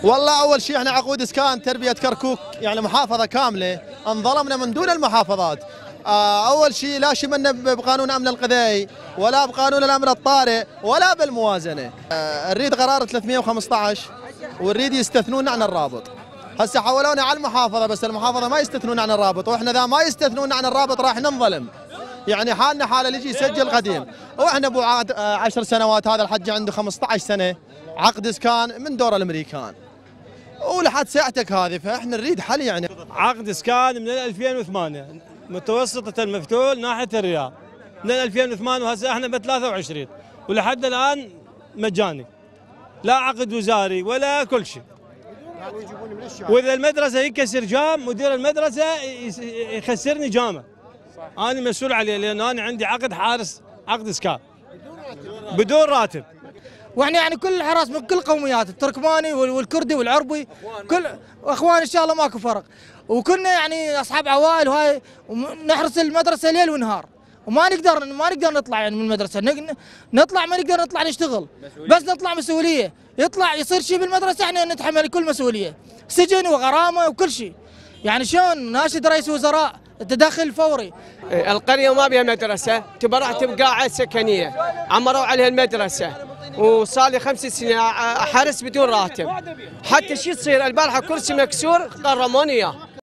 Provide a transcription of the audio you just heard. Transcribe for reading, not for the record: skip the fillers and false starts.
والله اول شيء احنا عقود اسكان تربيه كركوك يعني محافظه كامله انظلمنا من دون المحافظات. اول شيء لا شملنا بقانون امن الغذائي ولا بقانون الامن الطارئ ولا بالموازنه. نريد قرار 315 ونريد يستثنون عن الرابط. هسه حولونا على المحافظه بس المحافظه ما يستثنون عن الرابط، واحنا اذا ما يستثنون عن الرابط راح ننظلم. يعني حالنا حاله اللي يجي يسجل قديم، واحنا ابو 10 سنوات هذا الحج عنده 15 سنه عقد اسكان من دور الامريكان ولحد ساعتك هذه، فاحنا نريد حل يعني. عقد اسكان من 2008 متوسطة المفتول ناحية الرياض من 2008 وهسه احنا ب 23 ولحد الان مجاني، لا عقد وزاري ولا كل شيء. واذا المدرسة يكسر جام مدير المدرسة يخسرني جامه. انا مسؤول عليه لان انا عندي عقد حارس عقد اسكان بدون راتب. واحنا يعني كل الحراس من كل قوميات التركماني والكردي والعربي كل اخوان ان شاء الله ماكو فرق، وكنا يعني اصحاب عوائل وهاي نحرس المدرسه ليل ونهار وما نقدر نطلع يعني من المدرسه، نطلع ما نقدر نطلع نشتغل بس نطلع مسؤوليه، يطلع يصير شيء بالمدرسه احنا نتحمل كل مسؤوليه، سجن وغرامه وكل شيء. يعني شلون ناشد رئيس وزراء التدخل الفوري. القريه ما بها مدرسه تبى راح تبقى قاعه سكنيه، عمروا عليها المدرسه وصار لي 5 سنين حارس بدون راتب. حتى شو تصير البارحه كرسي مكسور غرموني اياه.